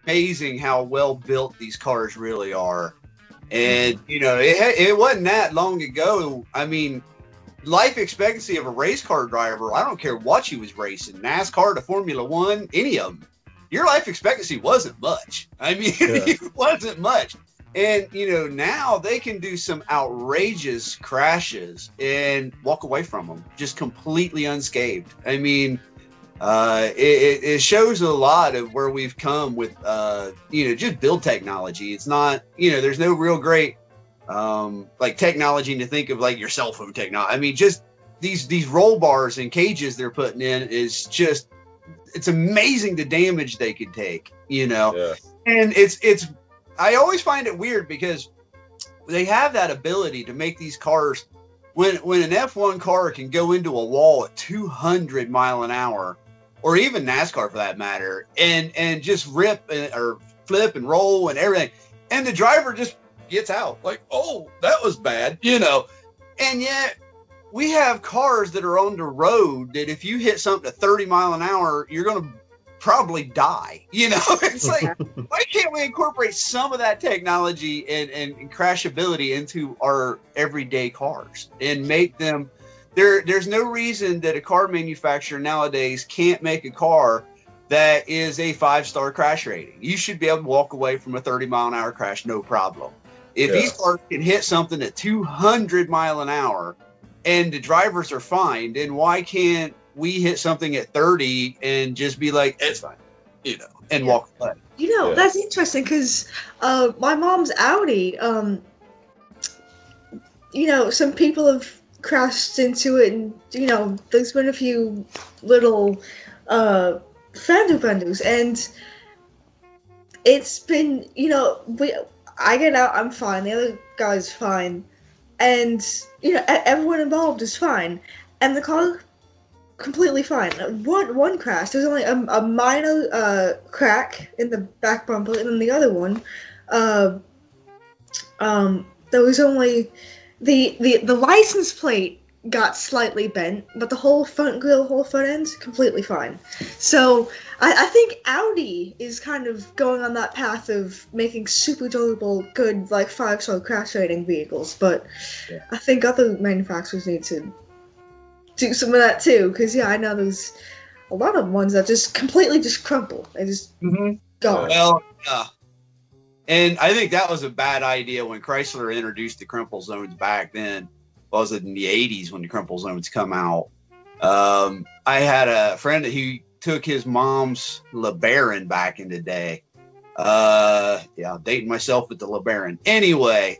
amazing how well built these cars really are. And, you know, it wasn't that long ago. I mean, life expectancy of a race car driver, I don't care what you was racing, NASCAR to Formula One, any of them, your life expectancy wasn't much. I mean, it wasn't much. And, you know, now they can do some outrageous crashes and walk away from them just completely unscathed. I mean, it shows a lot of where we've come with, you know, just build technology. It's not, you know, there's no real great, like technology to think of like your cell phone technology. I mean, just these roll bars and cages they're putting in is just, it's amazing the damage they could take, you know? Yeah. And it's, I always find it weird because they have that ability to make these cars, when an F1 car can go into a wall at 200 mile an hour, or even NASCAR for that matter, and just rip or flip and roll and everything, and the driver just gets out like, oh, that was bad, you know? And yet we have cars that are on the road that if you hit something at 30 mile an hour, you're going to probably die, you know? It's like, why can't we incorporate some of that technology and crashability into our everyday cars and make them, there's no reason that a car manufacturer nowadays can't make a car that is a 5-star crash rating. You should be able to walk away from a 30 mile an hour crash, no problem. If these cars can hit something at 200 mile an hour and the drivers are fine, then why can't we hit something at 30 and just be like, it's fine, you know, and walk away? You know, that's interesting because my mom's Audi, you know, some people have crashed into it, and, you know, there's been a few little fender benders, and it's been, you know, I get out, I'm fine, the other guy's fine, and, you know, everyone involved is fine, and the car completely fine. One crash, there's only a minor crack in the back bumper, and then the other one, there was only the license plate got slightly bent, but the whole front grille, whole front end, completely fine. So I think Audi is kind of going on that path of making super durable, good, like 5-star crash rating vehicles, but I think other manufacturers need to do some of that too, because I know there's a lot of ones that just completely just crumple. They just gone. Well, and I think that was a bad idea when Chrysler introduced the crumple zones back then. Was it in the 80s when the crumple zones come out? I had a friend who took his mom's LeBaron back in the day. I'm dating myself with the LeBaron. Anyway,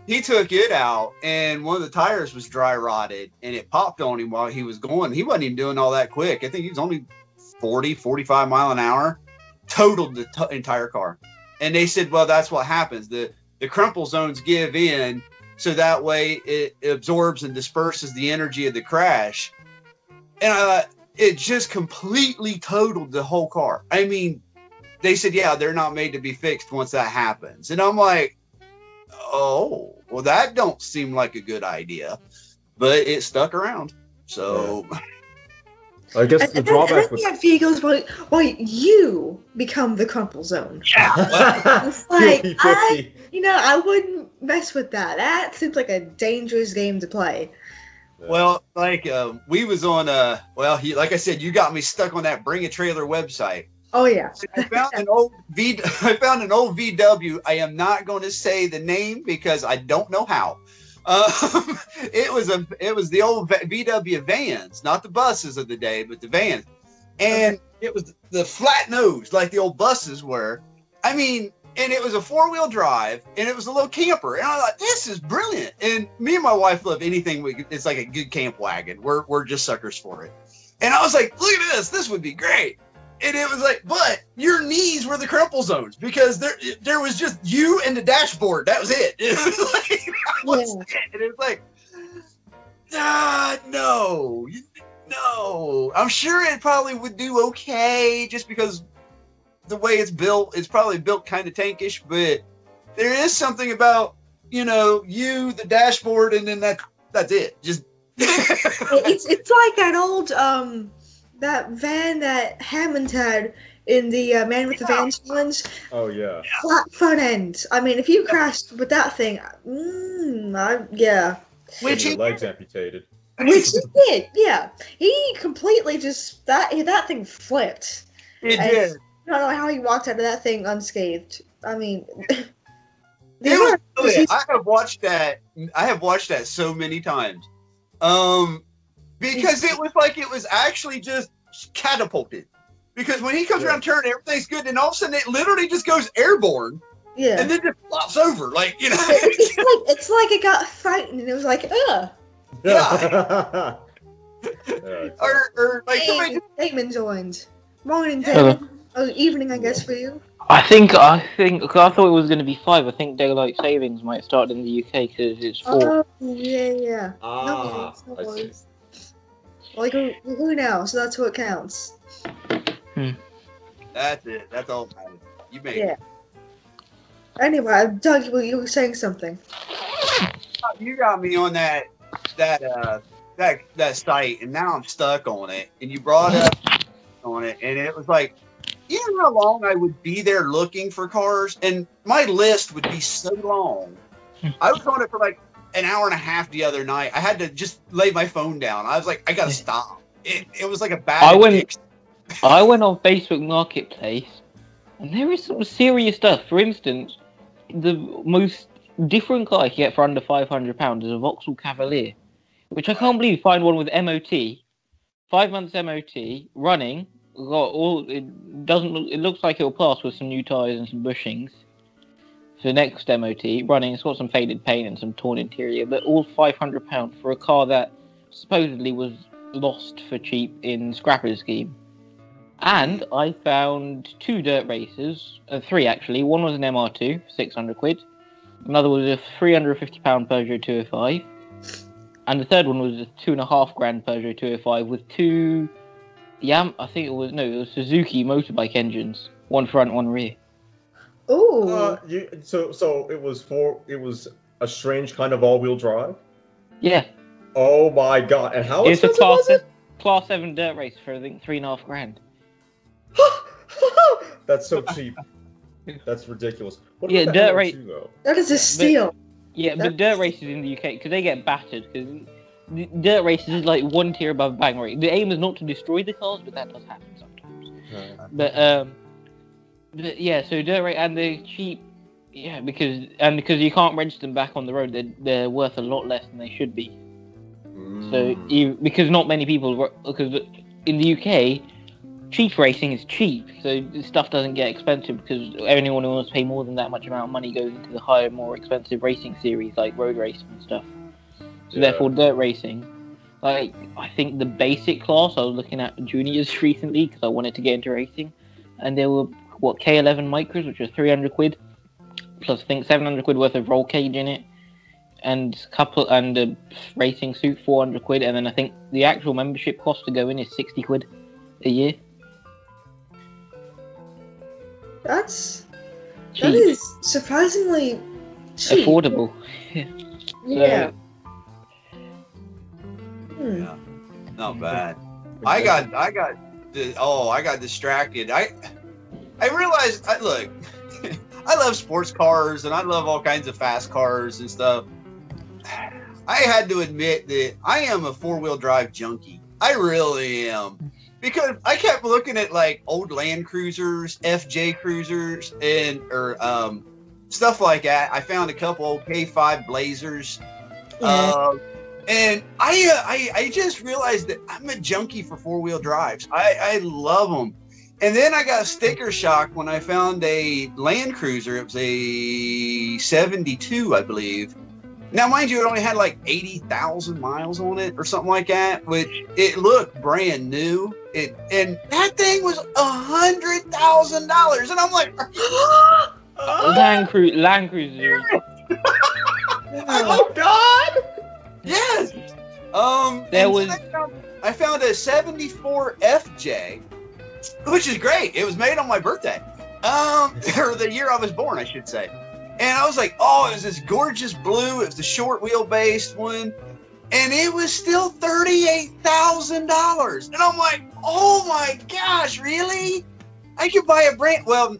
he took it out, and one of the tires was dry rotted, and it popped on him while he was going. He wasn't even doing all that quick. I think he was only 40, 45 mile an hour, totaled the entire car. And they said, well, that's what happens. The crumple zones give in, so that way it absorbs and disperses the energy of the crash. And it just completely totaled the whole car. I mean, they said, yeah, they're not made to be fixed once that happens. And I'm like, oh, well, that don't seem like a good idea. But it stuck around. So I guess the drawback with that vehicles, well, you become the crumple zone. Yeah, well, it's like I wouldn't mess with that. That seems like a dangerous game to play. Well, like we was on like I said, you got me stuck on that Bring a Trailer website. Oh yeah. I found an old VW. I am not going to say the name because I don't know how. It was the old VW vans, not the buses of the day, but the vans, and it was the flat nose like the old buses were. I mean, and it was a 4-wheel drive, and it was a little camper, and I thought, this is brilliant. And me and my wife love anything it's like a good camp wagon. We're just suckers for it. And I was like, look at this would be great. And it was like, but your knees were the crumple zones because there was just you and the dashboard. That was it. It was like, And it was like, no. I'm sure it probably would do okay just because the way it's built, it's probably built kind of tankish, but there is something about, you, the dashboard, and then that's it. Just it's like that old that van that Hammond had in the Man with the Van challenge. Oh yeah. Flat front end. I mean, if you crashed with that thing, yeah. Which your legs amputated. Which he did, yeah. He completely just that thing flipped. It did. I don't know how he walked out of that thing unscathed. I mean, I have watched that. I have watched that so many times. Because it was actually just catapulted. Because when he comes around turn, everything's good, and all of a sudden it literally just goes airborne. Yeah. And then just flops over, like, you know. It's like it got frightened and it was like, ugh. Yeah. or like somebody. Damon joined. Morning, Damon. Oh, evening, I guess, for you. I think, cause I thought it was going to be 5. I think daylight savings might start in the UK because it's 4. Oh, yeah. No worries. Like, who now? So that's what counts. That's it. That's all. You made it. Anyway, Doug, you were saying something. You got me on that site, and now I'm stuck on it. And you brought up on it, and it was like, you know how long I would be there looking for cars, and my list would be so long. I was on it for like an hour and a half the other night. I had to just lay my phone down. I was like, I gotta stop. It was like a bad. I went on Facebook Marketplace, and there is some serious stuff. For instance, the most different car you can get for under £500 is a Vauxhall Cavalier, which I can't believe. Find one with MOT, 5 months MOT, running. Got all. It doesn't look. It looks like it'll pass with some new tyres and some bushings. For next MOT, running. It's got some faded paint and some torn interior, but all £500 for a car that supposedly was lost for cheap in Scrapper's scheme. And I found 2 dirt races, 3 actually. One was an MR2, £600. Another was a £350 Peugeot 205, and the third one was a £2,500 Peugeot 205 with 2 I think it was Suzuki motorbike engines, one front, one rear. Ooh. So it was a strange kind of all-wheel drive? Yeah. Oh my god! And how expensive was it? Class 7 dirt race for I think £3,500. That's so cheap. That's ridiculous. What yeah, dirt race. That is a steal. But dirt races in the UK, because they get battered. Because dirt races is like one tier above bang rate. The aim is not to destroy the cars, but that does happen sometimes. But yeah, so dirt race and they're cheap. Yeah, because you can't register them back on the road, they're worth a lot less than they should be. So because not many people, because in the UK, cheap racing is cheap, so stuff doesn't get expensive because anyone who wants to pay more than that much amount of money goes into the higher, more expensive racing series like road racing and stuff. So therefore, dirt racing, like I think the basic class, I was looking at juniors recently because I wanted to get into racing, and there were K11 micros, which are £300, plus I think £700 worth of roll cage in it, and a racing suit £400, and then I think the actual membership cost to go in is £60 a year. That is surprisingly cheap. Affordable. Yeah. Yeah, not bad. I got distracted. I realized. Look, I love sports cars and I love all kinds of fast cars and stuff. I had to admit that I am a 4-wheel drive junkie. I really am. Because I kept looking at like old Land Cruisers, FJ Cruisers, or stuff like that. I found a couple old K5 Blazers, and I just realized that I'm a junkie for 4-wheel drives. I love them. And then I got sticker shock when I found a Land Cruiser. It was a 72, I believe. Now, mind you, it only had like 80,000 miles on it or something like that, which it looked brand new. And that thing was $100,000, and I'm like, Land Cruiser. Oh God! Yes. I found a 74 FJ, which is great. It was made on my birthday, or the year I was born, I should say. And I was like, oh, it was this gorgeous blue. It was the short wheelbase one. and it was still $38,000. And I'm like, oh my gosh, really? I could buy a brand. Well,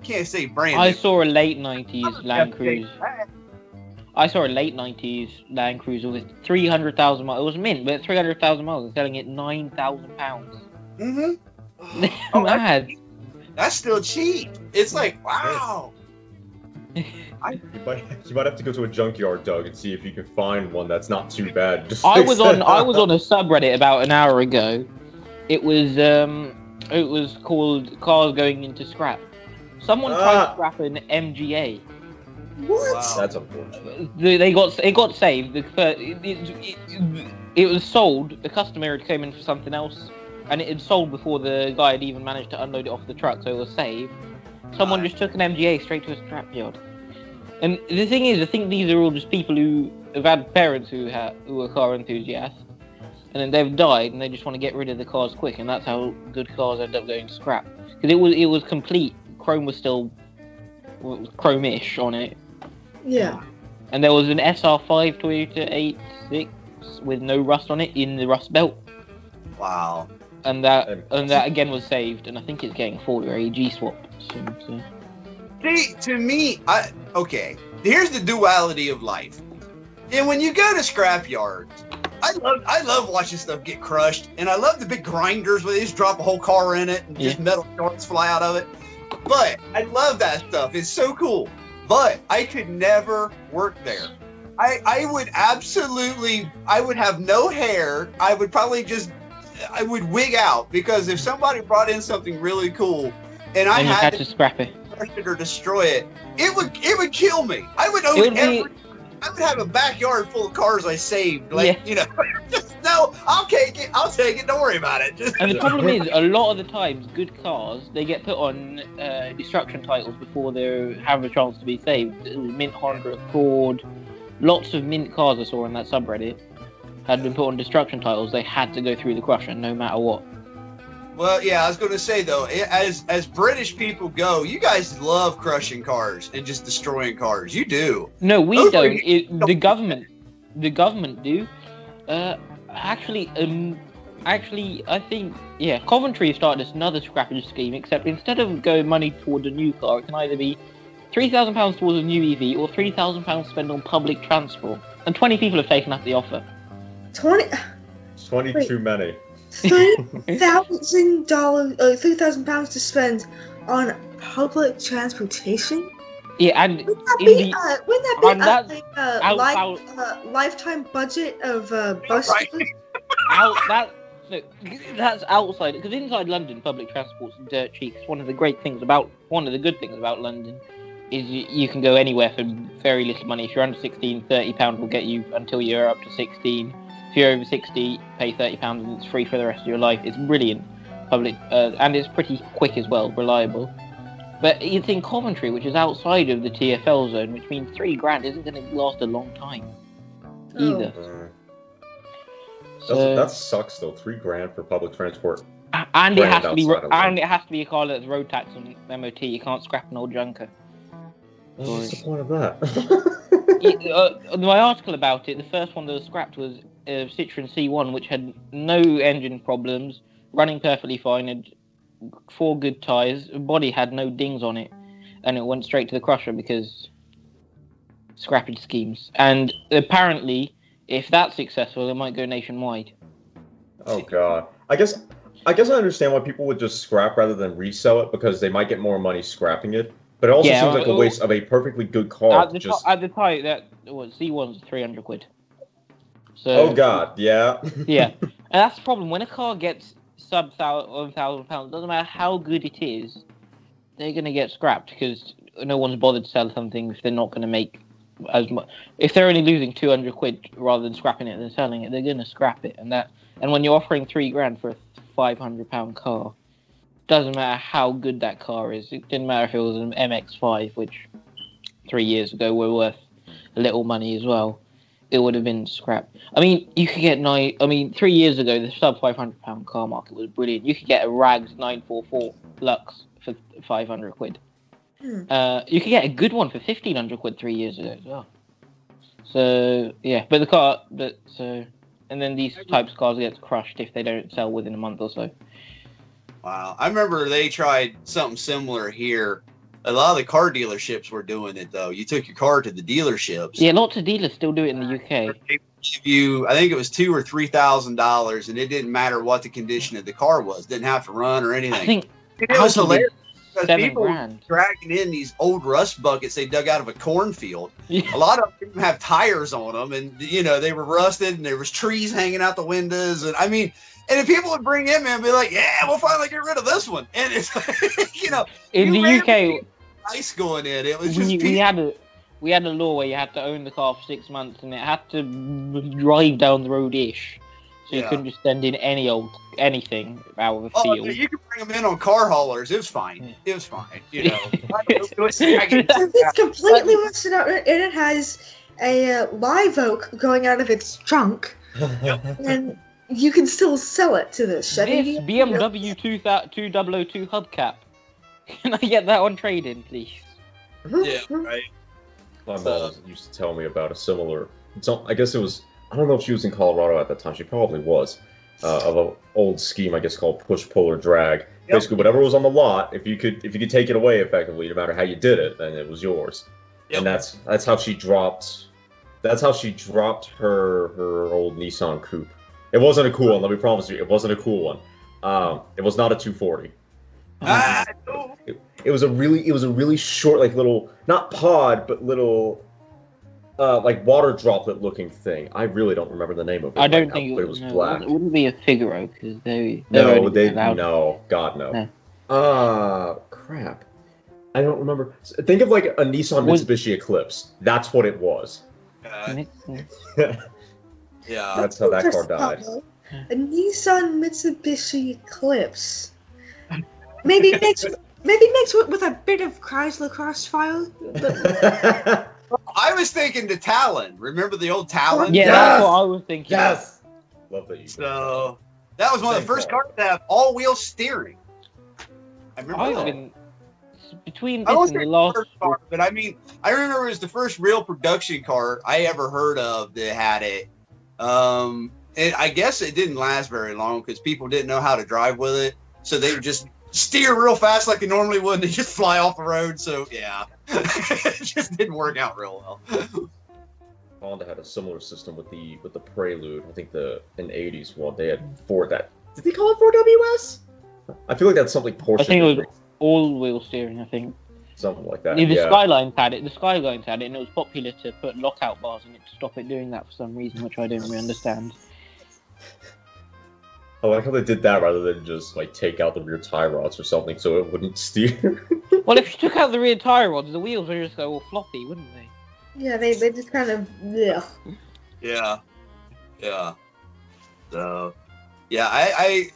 can't say brand. I saw a late 90s Land Cruiser. I saw a late 90s Land Cruiser with 300,000 miles. It was mint, but 300,000 miles. They're selling it £9,000. Mm-hmm. Mad. That's still cheap. It's like, wow. You might have to go to a junkyard, Doug, and see if you can find one that's not too bad. I was on a subreddit about an hour ago. It was called Cars Going into Scrap. Someone tried to scrap an MGA. What? Wow. That's unfortunate. It got saved. It was sold. The customer had come in for something else, and it had sold before the guy had even managed to unload it off the truck, so it was saved. Someone just took an MGA straight to a scrapyard. And the thing is, I think these are all just people who have had parents who are car enthusiasts, and then they've died, and they just want to get rid of the cars quick, and that's how good cars end up going to scrap. Because it was complete. Chrome was still chrome-ish on it. Yeah. And there was an SR5 Toyota 86 with no rust on it in the rust belt. Wow. And that again was saved, and I think it's getting a 40 or AG swap soon. So. See, to me, okay. Here's the duality of life. And when you go to scrap yards, I love watching stuff get crushed, and I love the big grinders where they just drop a whole car in it and just metal shards fly out of it. But I love that stuff. It's so cool. But I could never work there. I would have no hair. I would wig out, because if somebody brought in something really cool and I had to scrap it, crush it or destroy it, it would kill me. I would own I would have a backyard full of cars I saved. No, I'll take it. Don't worry about it. And the problem is, a lot of the times, good cars, they get put on destruction titles before they have a chance to be saved. Mint Honda Accord, lots of mint cars I saw in that subreddit had been put on destruction titles. They had to go through the crusher no matter what. Well, yeah, I was going to say, though, as British people go, you guys love crushing cars and just destroying cars. You do. No, we don't. The government do. Actually, I think, Coventry started another scrappage scheme, except instead of going money towards a new car, it can either be £3,000 towards a new EV or £3,000 spent on public transport. And 20 people have taken up the offer. 20 too many. £3,000 to spend on public transportation? Yeah, and wouldn't that be a lifetime budget of bus tickets? That's outside, because inside London, public transport's dirt cheap. It's one of the good things about London is you can go anywhere for very little money. If you're under 16, £30 will get you until you're up to 16. If you're over 60, pay £30 and it's free for the rest of your life. It's brilliant, public, and it's pretty quick as well, reliable. But it's in Coventry, which is outside of the TfL zone, which means £3,000 isn't going to last a long time either. That sucks though. £3,000 for public transport. And it has to be a car that's road tax and MOT. You can't scrap an old junker. What's the point of that? My article about it, the first one that was scrapped was a Citroen C1, which had no engine problems, running perfectly fine, had 4 good tyres, the body had no dings on it, and it went straight to the crusher because scrappage schemes. And apparently, if that's successful, it might go nationwide. Oh god. I guess I understand why people would just scrap rather than resell it, because they might get more money scrapping it. But it also seems like a waste of a perfectly good car. At the time, that C1's £300. So, oh god, yeah. Yeah, and that's the problem. When a car gets sub £1,000, doesn't matter how good it is, they're gonna get scrapped because no one's bothered to sell something if they're not gonna make as much. If they're only losing £200 rather than scrapping it than selling it, they're gonna scrap it. And when you're offering £3,000 for a £500 car, doesn't matter how good that car is. It didn't matter if it was an MX-5, which 3 years ago were worth a little money as well. It would have been scrapped. I mean, you could get 3 years ago, the sub £500 car market was brilliant. You could get a Rags 944 Lux for £500. You could get a good one for £1,500 3 years ago as well. So yeah, but the car, and then these types of cars get crushed if they don't sell within a month or so. Wow, I remember they tried something similar here. A lot of the car dealerships were doing it though. You took your car to the dealerships. Yeah, lots of dealers still do it in the UK. They give you, I think it was $2,000 or $3,000, and it didn't matter what the condition of the car was. Didn't have to run or anything. I think it was hilarious because $7 people grand. were dragging in these old rust buckets they dug out of a cornfield. Yeah. A lot of them didn't have tires on them, and they were rusted, and there was trees hanging out the windows, and I mean. And if people would bring him in and be like, "Yeah, we'll finally get rid of this one," and it's in the UK, ice going in. It was just we had a law where you had to own the car for 6 months, and it had to drive down the road ish, so you couldn't just send in anything out of a field. You could bring them in on car haulers. It was fine. It was fine. It's completely rusted out, and it has a live oak going out of its trunk, and. You can still sell it to the Chevy. This BMW 2002 hubcap. Can I get that on trade-in, please? Yeah, right. My mom used to tell me about a similar. I guess it was. I don't know if she was in Colorado at that time. She probably was. Of an old scheme, I guess, called push, pull, or drag. Yep. Basically, whatever was on the lot, if you could take it away effectively, no matter how you did it, then it was yours. Yep. And that's how she dropped. That's how she dropped her old Nissan Coupe. It wasn't a cool one. Let me promise you, it wasn't a cool one. It was not a 240. It was a really short, like little, not pod, but little, like water droplet looking thing. I really don't remember the name of it. I don't think it was black. It wouldn't be a Figaro because no, God no. Crap. I don't remember. Think of like a Nissan Mitsubishi Eclipse. That's what it was. Yeah, that's how that car died. A Nissan Mitsubishi Eclipse. Maybe mixed with a bit of Chrysler Crossfire. I was thinking the Talon. Remember the old Talon? Yeah, that's what I was thinking. Yes. Love that you. So that was one of the first cars to have all-wheel steering. I remember between this and the last car, but I mean, I remember it was the first real production car I ever heard of that had it. And I guess it didn't last very long because people didn't know how to drive with it, so they would just steer real fast like they normally would, and they just fly off the road. So yeah, it just didn't work out real well. Honda had a similar system with the Prelude. I think in the 80s, well, they had Ford that. Did they call it 4WS? I feel like that's something Porsche. I think it was all-wheel steering. I think something like that. The Skylines had it. The Skylines had it, and it was popular to put lockout bars in it to stop it doing that for some reason, which I don't really understand. I like how they did that rather than just like take out the rear tie rods or something so it wouldn't steer. Well, if you took out the rear tie rods, the wheels would just go all floppy, wouldn't they? Yeah, they just kind of Yeah. So yeah, I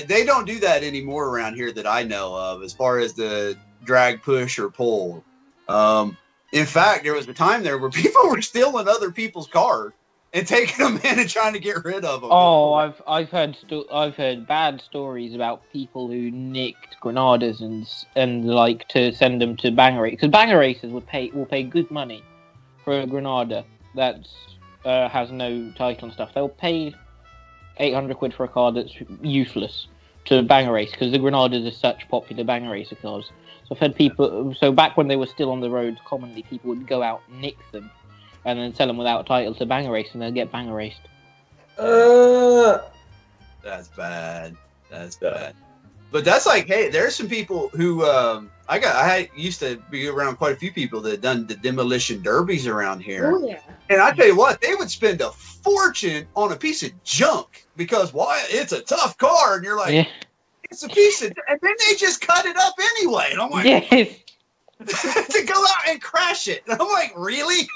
they don't do that anymore around here that I know of as far as the drag, push, or pull. In fact, there was a time there where people were stealing other people's cars and taking them in and trying to get rid of them. Oh, I've heard bad stories about people who nicked Granadas and like to send them to banger races, because banger races will pay good money for a Granada that has no title and stuff. They'll pay 800 quid for a car that's useless to banger race because the Granadas are such popular banger racer cars. So I've had people. So back when they were still on the road, commonly people would go out, nick them, and then sell them without a title to banger race, and they'll get banger raced. That's bad. That's bad. But that's like, hey, there's some people who I used to be around quite a few people that had done the demolition derbies around here. Oh, yeah. And I tell you what, they would spend a fortune on a piece of junk because why? It's a tough car, and you're like, yeah. It's a piece of, and then they just cut it up anyway. And I'm like, yes. To go out and crash it. And I'm like, really?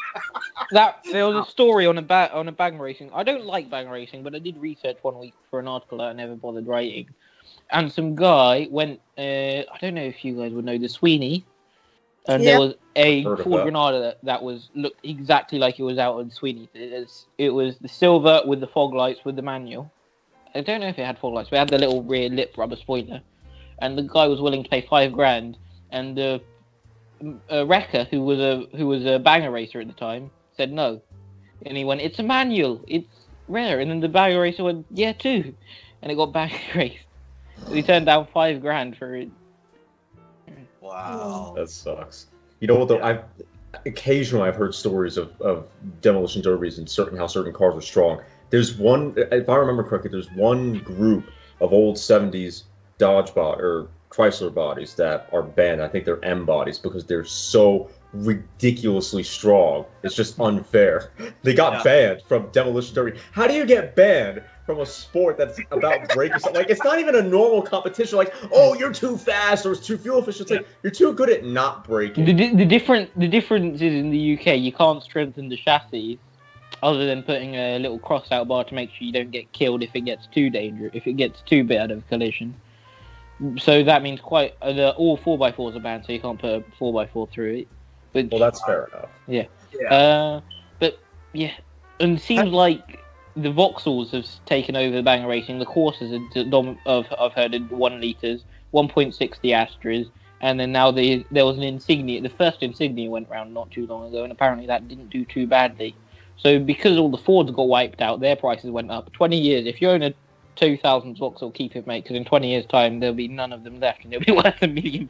There was a story on a bang racing. I don't like bang racing, but I did research one week for an article that I never bothered writing. And some guy went. I don't know if you guys would know the Sweeney. And there was a Ford Granada that looked exactly like it was out on Sweeney. It was the silver with the fog lights with the manual. I don't know if it had fog lights, but it had the little rear lip rubber spoiler. And the guy was willing to pay $5,000. And the wrecker, who was a banger racer at the time, said no. And he went, "It's a manual. It's rare." And then the bag racer went, "Yeah, too." And it got bag raced. He turned down $5,000 for it. Wow. That sucks. You know what though? Occasionally I've heard stories of demolition derbies and how certain cars are strong. There's one, if I remember correctly, there's one group of old 70s Dodge or Chrysler bodies that are banned. I think they're M bodies because they're so ridiculously strong. It's just unfair. They got banned from demolition derby. How do you get banned from a sport that's about breaking something? Like, it's not even a normal competition. Like, oh, you're too fast or it's too fuel efficient. It's like, you're too good at not breaking. The difference is in the UK, you can't strengthen the chassis other than putting a little cross-out bar to make sure you don't get killed if it gets too dangerous, if it gets too bad of a collision. So that means all 4x4s are banned, so you can't put a 4x4 through it. But, well, that's fair enough. Yeah. But yeah, and it seems like the Vauxhalls have taken over the banger racing. The Corsas I've heard 1 litres, 1.6 the Astras, and then now there was an Insignia. The first Insignia went round not too long ago, and apparently that didn't do too badly. So because all the Fords got wiped out, their prices went up. 20 years, if you own a 2000 Vauxhall, keep it, mate, because in 20 years' time there'll be none of them left, and they'll be worth £1 million.